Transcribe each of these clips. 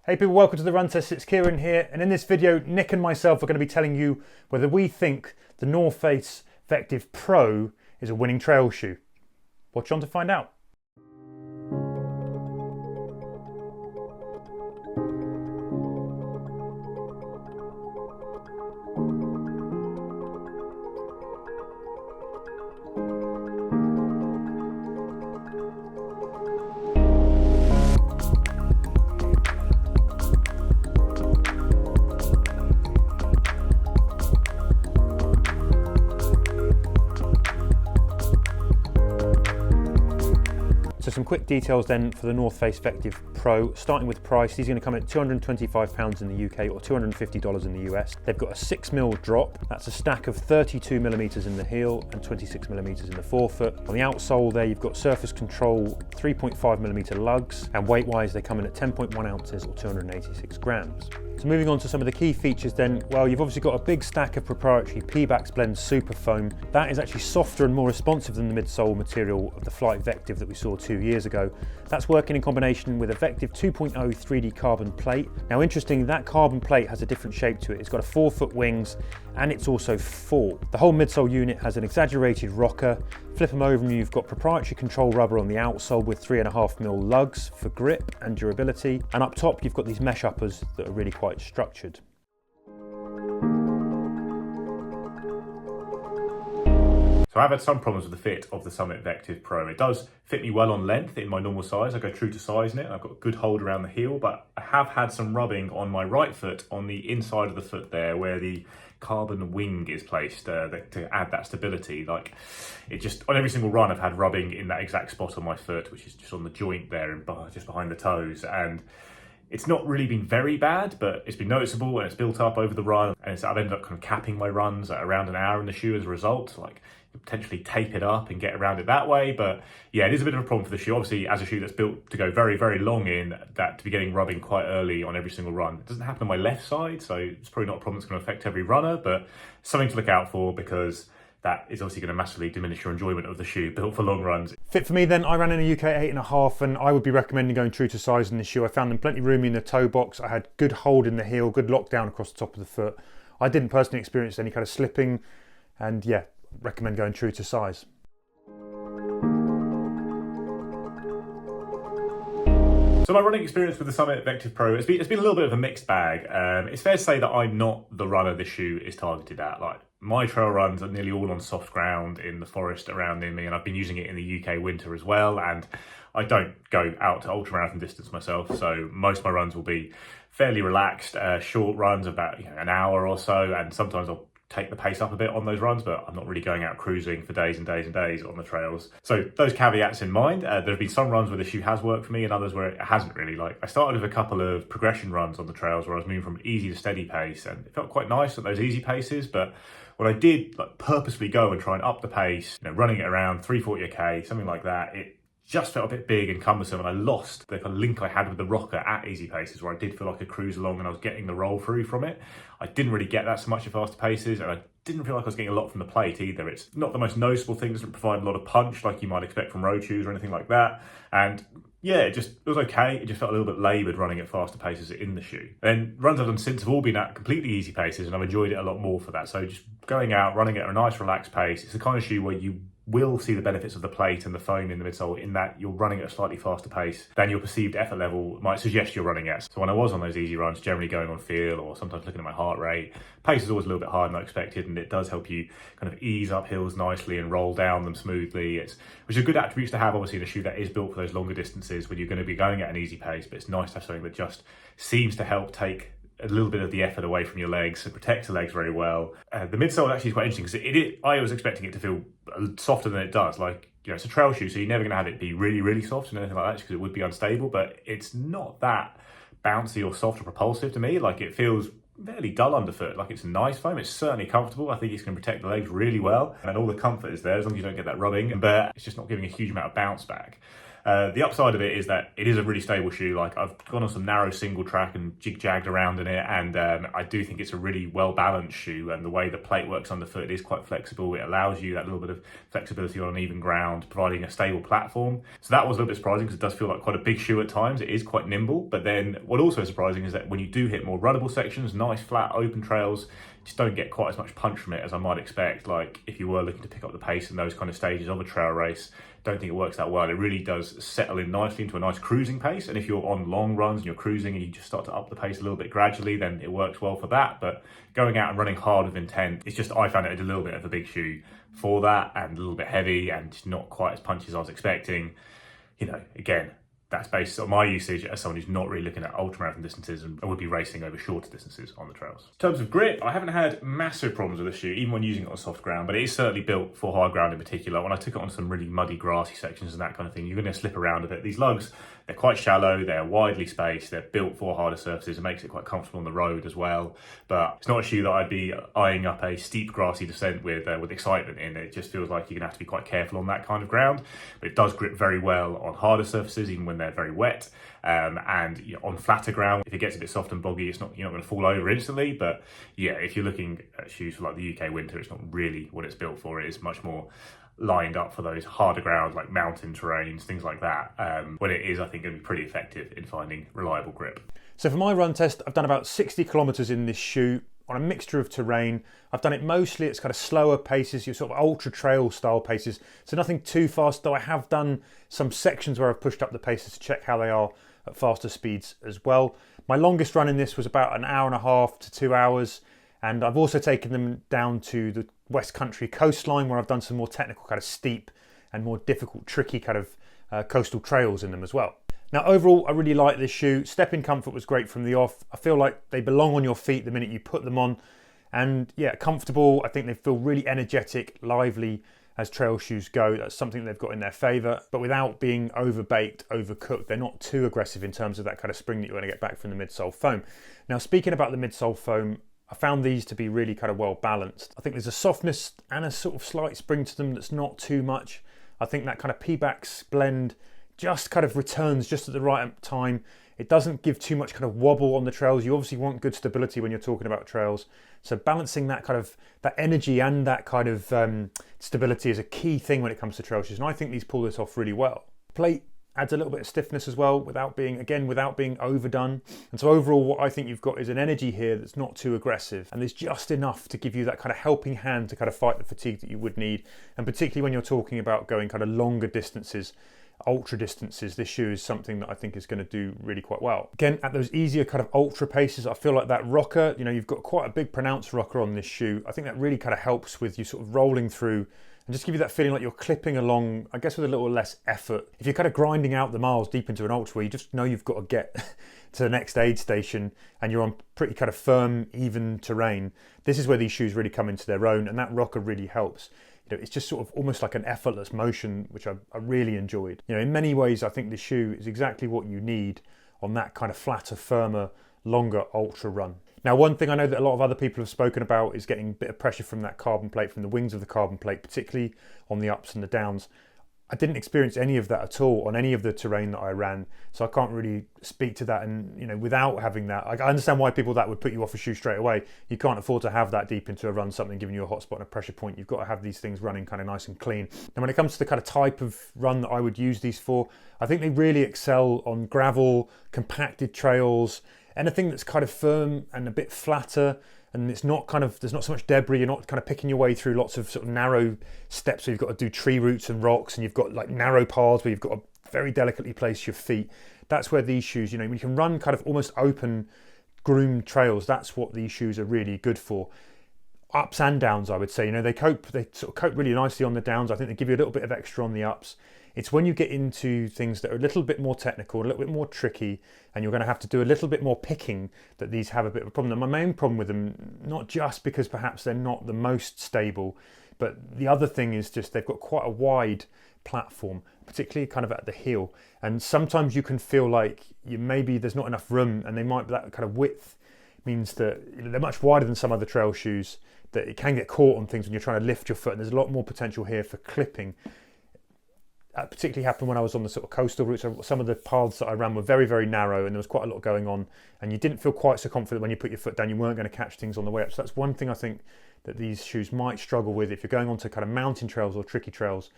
Hey people, welcome to the Run Test. It's Kieran here, and in this video Nick and myself are going to be telling you whether we think the North Face Vectiv Pro is a winning trail shoe. Watch on to find out. So some quick details then for the North Face Vectiv Pro, starting with price. These are going to come at £225 in the UK or $250 in the US. They've got a 6mm drop, that's a stack of 32mm in the heel and 26mm in the forefoot. On the outsole there you've got surface control 3.5mm lugs, and weight-wise they come in at 10.1 ounces or 286 grams. So moving on to some of the key features then, well, you've obviously got a big stack of proprietary Pebax blend super foam. That is actually softer and more responsive than the midsole material of the Flight Vectiv that we saw 2 years ago. That's working in combination with a Vectiv 2.0 3D carbon plate. Now interesting, that carbon plate has a different shape to it. It's got a 4-foot wings and it's also full. The whole midsole unit has an exaggerated rocker. Flip them over and you've got proprietary control rubber on the outsole with 3.5mm lugs for grip and durability. And up top you've got these mesh uppers that are really quite structured. So I've had some problems with the fit of the Summit Vectiv Pro. It does fit me well on length in my normal size. I go true to size in it. I've got a good hold around the heel, but I have had some rubbing on my right foot on the inside of the foot there where the carbon wing is placed to add that stability. Like, it just, on every single run I've had rubbing in that exact spot on my foot, which is just on the joint there and just behind the toes. And it's not really been very bad, but it's been noticeable and it's built up over the run. And I've ended up kind of capping my runs at around an hour in the shoe as a result. Like, potentially tape it up and get around it that way. But yeah, it is a bit of a problem for the shoe. Obviously, as a shoe that's built to go very, very long in, that to be getting rubbing quite early on every single run. It doesn't happen on my left side, so it's probably not a problem that's going to affect every runner, but something to look out for because that is obviously going to massively diminish your enjoyment of the shoe built for long runs. Fit for me then, I ran in a UK 8.5 and I would be recommending going true to size in the shoe. I found them plenty roomy in the toe box. I had good hold in the heel, good lockdown across the top of the foot. I didn't personally experience any kind of slipping, and yeah, recommend going true to size. So my running experience with the Summit Vectiv Pro, it's been a little bit of a mixed bag. It's fair to say that I'm not the runner this shoe is targeted at. Like, my trail runs are nearly all on soft ground in the forest around near me, and I've been using it in the UK winter as well. And I don't go out to ultra marathon distance myself, so most of my runs will be fairly relaxed, short runs, about an hour or so, and sometimes I'll take the pace up a bit on those runs, but I'm not really going out cruising for days and days and days on the trails. So those caveats in mind, there have been some runs where the shoe has worked for me and others where it hasn't really. Like, I started with a couple of progression runs on the trails where I was moving from easy to steady pace, and it felt quite nice at those easy paces. But when I did purposely go and try and up the pace, running it around 340 a k, something like that, it just felt a bit big and cumbersome, and I lost the kind of link I had with the rocker at easy paces where I did feel like a cruise along and I was getting the roll through from it. I didn't really get that so much at faster paces, and I didn't feel like I was getting a lot from the plate either. It's not the most noticeable thing, doesn't provide a lot of punch like you might expect from road shoes or anything like that. And yeah, it was okay. It just felt a little bit laboured running at faster paces in the shoe. Then runs I've done since have all been at completely easy paces, and I've enjoyed it a lot more for that. So just going out, running at a nice relaxed pace, it's the kind of shoe where you will see the benefits of the plate and the foam in the midsole, in that you're running at a slightly faster pace than your perceived effort level might suggest you're running at. So when I was on those easy runs, generally going on feel or sometimes looking at my heart rate, pace is always a little bit harder than I expected, and it does help you kind of ease up hills nicely and roll down them smoothly. Which is a good attributes to have, obviously, in a shoe that is built for those longer distances when you're going to be going at an easy pace, but it's nice to have something that just seems to help take a little bit of the effort away from your legs and protect the legs very well. The midsole actually is quite interesting because I was expecting it to feel softer than it does. Like, it's a trail shoe, so you're never going to have it be really, really soft and anything like that because it would be unstable, but it's not that bouncy or soft or propulsive to me. Like, it feels fairly dull underfoot. Like, it's a nice foam. It's certainly comfortable. I think it's going to protect the legs really well, and all the comfort is there as long as you don't get that rubbing, but it's just not giving a huge amount of bounce back. The upside of it is that it is a really stable shoe. Like, I've gone on some narrow single track and jig-jagged around in it, and I do think it's a really well-balanced shoe, and the way the plate works underfoot is quite flexible. It allows you that little bit of flexibility on uneven ground, providing a stable platform. So that was a little bit surprising, because it does feel like quite a big shoe at times. It is quite nimble, but then what also is surprising is that when you do hit more runnable sections, nice flat open trails, just don't get quite as much punch from it as I might expect. Like, if you were looking to pick up the pace in those kind of stages of a trail race, don't think it works that well. It really does settle in nicely into a nice cruising pace, and if you're on long runs and you're cruising and you just start to up the pace a little bit gradually, then it works well for that. But going out and running hard with intent, it's just, I found it a little bit of a big shoe for that, and a little bit heavy and just not quite as punchy as I was expecting. You know, again, that's based on my usage as someone who's not really looking at ultramarathon distances and would be racing over shorter distances on the trails. In terms of grip, I haven't had massive problems with the shoe, even when using it on soft ground, but it is certainly built for hard ground in particular. When I took it on some really muddy, grassy sections and that kind of thing, you're going to slip around a bit. These lugs, they're quite shallow, they're widely spaced, they're built for harder surfaces. It makes it quite comfortable on the road as well. But it's not a shoe that I'd be eyeing up a steep grassy descent with excitement in. It just feels like you're going to have to be quite careful on that kind of ground. But it does grip very well on harder surfaces, even when they're very wet. And you know, on flatter ground, if it gets a bit soft and boggy, you're not going to fall over instantly. But yeah, if you're looking at shoes for like the UK winter, it's not really what it's built for. It is much more lined up for those harder grounds like mountain terrains, things like that, when it is, I think, going to be pretty effective in finding reliable grip. So for my run test, I've done about 60 kilometers in this shoe on a mixture of terrain. I've done it mostly, it's kind of slower paces, your sort of ultra trail style paces, so nothing too fast, though I have done some sections where I've pushed up the paces to check how they are at faster speeds as well. My longest run in this was about an hour and a half to 2 hours, and I've also taken them down to the West Country coastline, where I've done some more technical, kind of steep and more difficult, tricky kind of coastal trails in them as well. Now overall, I really like this shoe. Step-in comfort was great from the off. I feel like they belong on your feet the minute you put them on. And yeah, comfortable. I think they feel really energetic, lively as trail shoes go. That's something they've got in their favour, but without being overbaked, overcooked. They're not too aggressive in terms of that kind of spring that you're going to get back from the midsole foam. Now, speaking about the midsole foam, I found these to be really kind of well balanced. I think there's a softness and a sort of slight spring to them that's not too much. I think that kind of P-Bax blend just kind of returns just at the right time. It doesn't give too much kind of wobble on the trails. You obviously want good stability when you're talking about trails. So balancing that kind of, that energy and that kind of stability is a key thing when it comes to trail shoes. And I think these pull this off really well. Plate adds a little bit of stiffness as well without being overdone. And so overall, what I think you've got is an energy here that's not too aggressive, and there's just enough to give you that kind of helping hand to kind of fight the fatigue that you would need. And particularly when you're talking about going kind of longer distances, ultra distances, this shoe is something that I think is going to do really quite well. Again, at those easier kind of ultra paces, I feel like that rocker, you know, you've got quite a big pronounced rocker on this shoe. I think that really kind of helps with you sort of rolling through and just give you that feeling like you're clipping along, I guess, with a little less effort. If you're kind of grinding out the miles deep into an ultra where you just know you've got to get to the next aid station and you're on pretty kind of firm, even terrain, this is where these shoes really come into their own, and that rocker really helps. You know, it's just sort of almost like an effortless motion, which I really enjoyed. You know, in many ways, I think this shoe is exactly what you need on that kind of flatter, firmer, longer ultra run. Now, one thing I know that a lot of other people have spoken about is getting a bit of pressure from that carbon plate, from the wings of the carbon plate, particularly on the ups and the downs. I didn't experience any of that at all on any of the terrain that I ran, so I can't really speak to that. And you know, without having that, I understand why people that would put you off a shoe straight away. You can't afford to have that deep into a run, something giving you a hot spot and a pressure point. You've got to have these things running kind of nice and clean. And when it comes to the kind of type of run that I would use these for, I think they really excel on gravel, compacted trails, anything that's kind of firm and a bit flatter. And it's not kind of, there's not so much debris, you're not kind of picking your way through lots of sort of narrow steps where you've got to do tree roots and rocks, and you've got like narrow paths where you've got to very delicately place your feet. That's where these shoes, you know, you can run kind of almost open, groomed trails. That's what these shoes are really good for. Ups and downs, I would say, you know, they sort of cope really nicely on the downs. I think they give you a little bit of extra on the ups. It's when you get into things that are a little bit more technical, a little bit more tricky, and you're going to have to do a little bit more picking, that these have a bit of a problem. And my main problem with them, not just because perhaps they're not the most stable, but the other thing is just they've got quite a wide platform, particularly kind of at the heel. And sometimes you can feel like maybe there's not enough room, and that kind of width means that, you know, they're much wider than some other trail shoes, that it can get caught on things when you're trying to lift your foot, and there's a lot more potential here for clipping. That particularly happened when I was on the sort of coastal routes. So some of the paths that I ran were very, very narrow, and there was quite a lot going on, and you didn't feel quite so confident when you put your foot down. You weren't going to catch things on the way up. So that's one thing I think that these shoes might struggle with if you're going onto kind of mountain trails or tricky trails,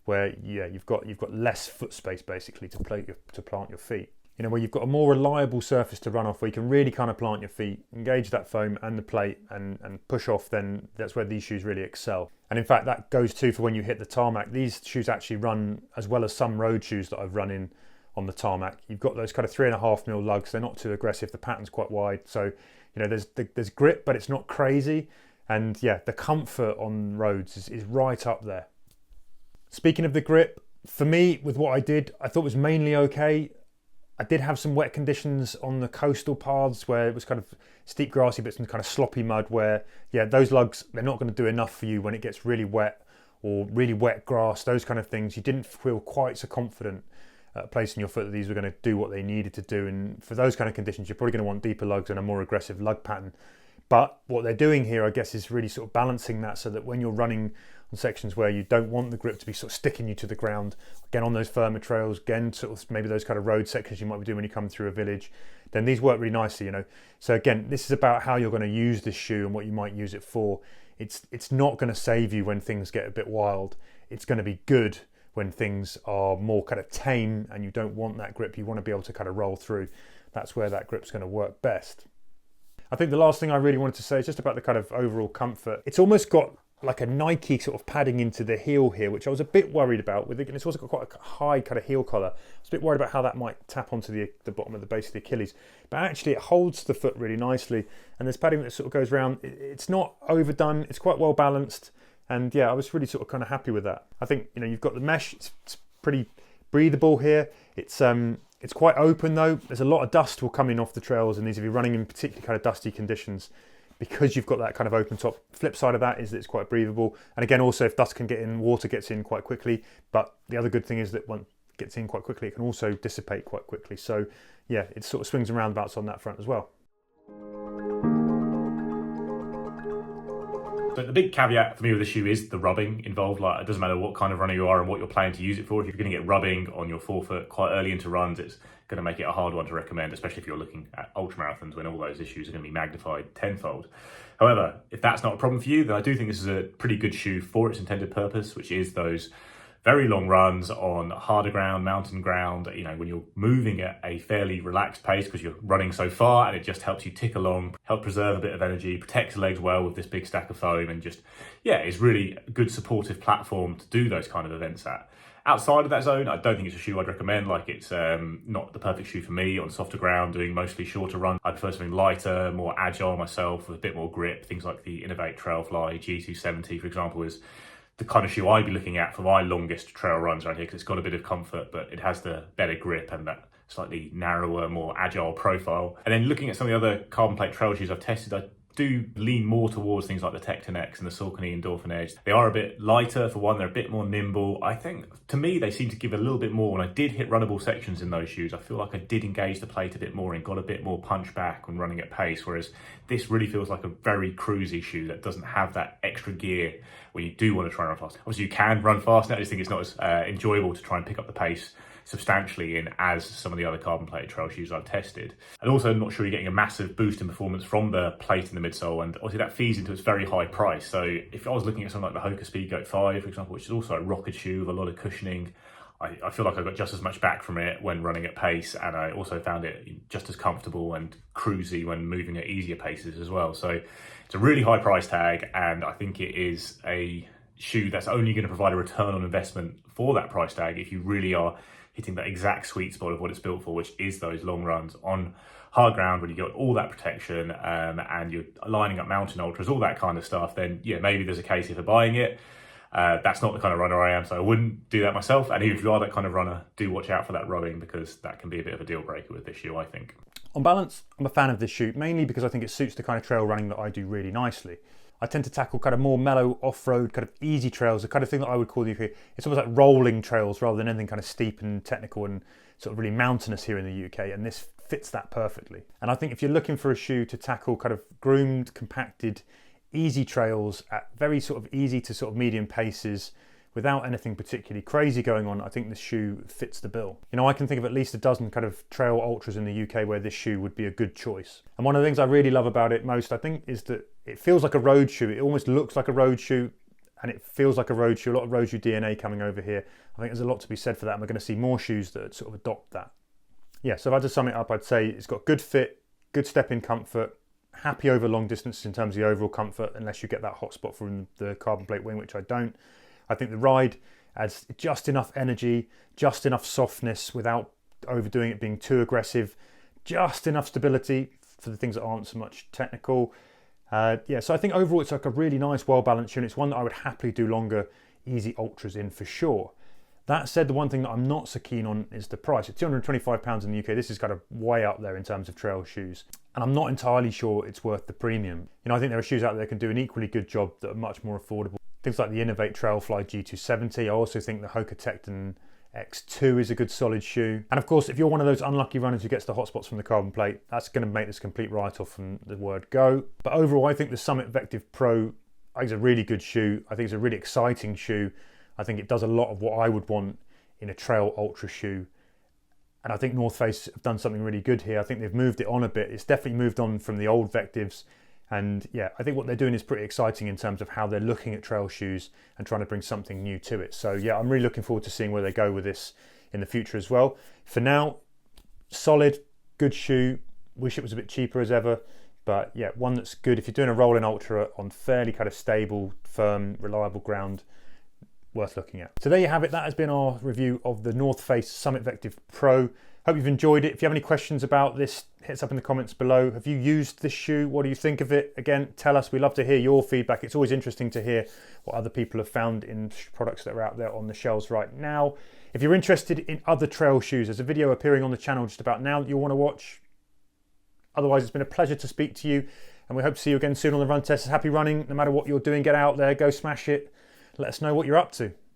where you've got less foot space basically to plant your feet. You know, where you've got a more reliable surface to run off, where you can really kind of plant your feet, engage that foam and the plate, and push off. Then that's where these shoes really excel. And in fact, that goes too for when you hit the tarmac. These shoes actually run as well as some road shoes that I've run in on the tarmac. You've got those kind of 3.5mm lugs. They're not too aggressive. The pattern's quite wide, so you know there's grip, but it's not crazy. And yeah, the comfort on roads is right up there. Speaking of the grip, for me, with what I did, I thought it was mainly okay. I did have some wet conditions on the coastal paths where it was kind of steep grassy, but some kind of sloppy mud where, yeah, those lugs, they're not going to do enough for you when it gets really wet or really wet grass, those kind of things. You didn't feel quite so confident placing your foot that these were going to do what they needed to do. And for those kind of conditions, you're probably going to want deeper lugs and a more aggressive lug pattern. But what they're doing here, I guess, is really sort of balancing that so that when you're running on sections where you don't want the grip to be sort of sticking you to the ground, again on those firmer trails, again sort of maybe those kind of road sections you might be doing when you come through a village, then these work really nicely, you know. So again, this is about how you're going to use this shoe and what you might use it for. It's not going to save you when things get a bit wild. It's going to be good when things are more kind of tame and you don't want that grip. You want to be able to kind of roll through. That's where that grip's going to work best. I think the last thing I really wanted to say is just about the kind of overall comfort. It's almost got like a Nike sort of padding into the heel here, which I was a bit worried about. With it, and it's also got quite a high kind of heel collar. I was a bit worried about how that might tap onto the bottom of the base of the Achilles. But actually it holds the foot really nicely. And there's padding that sort of goes around. It's not overdone. It's quite well balanced. And yeah, I was really sort of kind of happy with that. I think, you know, you've got the mesh. It's pretty breathable here. It's quite open though. There's a lot of dust will come in off the trails and these if you're running in particularly kind of dusty conditions because you've got that kind of open top. Flip side of that is that it's quite breathable. And again, also if dust can get in, water gets in quite quickly. But the other good thing is that once it gets in quite quickly, it can also dissipate quite quickly. So yeah, it sort of swings and roundabouts on that front as well. So the big caveat for me with the shoe is the rubbing involved. Like, it doesn't matter what kind of runner you are and what you're planning to use it for. If you're going to get rubbing on your forefoot quite early into runs, it's going to make it a hard one to recommend, especially if you're looking at ultramarathons when all those issues are going to be magnified tenfold. However, if that's not a problem for you, then I do think this is a pretty good shoe for its intended purpose, which is those very long runs on harder ground, mountain ground, you know, when you're moving at a fairly relaxed pace because you're running so far, and it just helps you tick along, help preserve a bit of energy, protects the legs well with this big stack of foam, and just, yeah, it's really a good supportive platform to do those kind of events at. Outside of that zone, I don't think it's a shoe I'd recommend. Like, it's not the perfect shoe for me on softer ground, doing mostly shorter runs. I prefer something lighter, more agile myself, with a bit more grip. Things like the Innovate Trailfly G270, for example, is the kind of shoe I'd be looking at for my longest trail runs around here, because it's got a bit of comfort, but it has the better grip and that slightly narrower, more agile profile. And then looking at some of the other carbon plate trail shoes I've tested, I do lean more towards things like the Tecton X and the Saucony Endorphin Edge. They are a bit lighter for one, they're a bit more nimble. I think, to me, they seem to give a little bit more. When I did hit runnable sections in those shoes, I feel like I did engage the plate a bit more and got a bit more punch back when running at pace, whereas this really feels like a very cruisy shoe that doesn't have that extra gear when you do want to try and run fast. Obviously you can run fast now, I just think it's not as enjoyable to try and pick up the pace substantially in as some of the other carbon plated trail shoes I've tested. And also, I'm not sure you're getting a massive boost in performance from the plate in the midsole, and obviously that feeds into its very high price. So if I was looking at something like the Hoka Speedgoat 5, for example, which is also a rocket shoe with a lot of cushioning, I feel like I got just as much back from it when running at pace, and I also found it just as comfortable and cruisy when moving at easier paces as well. So it's a really high price tag, and I think it is a shoe that's only going to provide a return on investment for that price tag if you really are hitting that exact sweet spot of what it's built for, which is those long runs on hard ground when you got all that protection and you're lining up mountain ultras, all that kind of stuff. Then yeah, maybe there's a case here for buying it. That's not the kind of runner I am, so I wouldn't do that myself. And even if you are that kind of runner, do watch out for that rubbing, because that can be a bit of a deal breaker with this shoe, I think. On balance, I'm a fan of this shoe, mainly because I think it suits the kind of trail running that I do really nicely. I tend to tackle kind of more mellow off-road, kind of easy trails, the kind of thing that I would call the UK. It's almost like rolling trails rather than anything kind of steep and technical and sort of really mountainous here in the UK, and this fits that perfectly. And I think if you're looking for a shoe to tackle kind of groomed, compacted, easy trails at very sort of easy to sort of medium paces without anything particularly crazy going on, I think this shoe fits the bill. You know, I can think of at least a dozen kind of trail ultras in the UK where this shoe would be a good choice. And one of the things I really love about it most, I think, is that it feels like a road shoe. It almost looks like a road shoe and it feels like a road shoe. A lot of road shoe DNA coming over here. I think there's a lot to be said for that, and we're going to see more shoes that sort of adopt that. Yeah, so if I had to sum it up, I'd say it's got good fit, good step-in comfort, happy over long distances in terms of the overall comfort, unless you get that hot spot from the carbon plate wing, which I don't. I think the ride adds just enough energy, just enough softness without overdoing it, being too aggressive, just enough stability for the things that aren't so much technical. Yeah, so I think overall it's like a really nice, well-balanced shoe, and it's one that I would happily do longer, easy ultras in for sure. That said, the one thing that I'm not so keen on is the price. At £225 in the UK, this is kind of way up there in terms of trail shoes. And I'm not entirely sure it's worth the premium. You know, I think there are shoes out there that can do an equally good job that are much more affordable. Things like the Innovate Trailfly G270. I also think the Hoka Tecton X2 is a good solid shoe. And of course, if you're one of those unlucky runners who gets the hotspots from the carbon plate, that's going to make this complete write-off from the word go. But overall, I think the Summit Vectiv Pro is a really good shoe. I think it's a really exciting shoe. I think it does a lot of what I would want in a trail ultra shoe. And I think North Face have done something really good here. I think they've moved it on a bit. It's definitely moved on from the old Vectivs. And yeah, I think what they're doing is pretty exciting in terms of how they're looking at trail shoes and trying to bring something new to it. So yeah, I'm really looking forward to seeing where they go with this in the future as well. For now, solid, good shoe. Wish it was a bit cheaper as ever. But yeah, one that's good if you're doing a rolling ultra on fairly kind of stable, firm, reliable ground. Worth looking at. So there you have it. That has been our review of the North Face Summit Vectiv Pro. Hope you've enjoyed it. If you have any questions about this, hit us up in the comments below. Have you used this shoe? What do you think of it? Again, tell us. We love to hear your feedback. It's always interesting to hear what other people have found in products that are out there on the shelves right now. If you're interested in other trail shoes, there's a video appearing on the channel just about now that you'll want to watch. Otherwise, it's been a pleasure to speak to you, and we hope to see you again soon on the Run Testers. Happy running. No matter what you're doing, get out there, go smash it. Let us know what you're up to.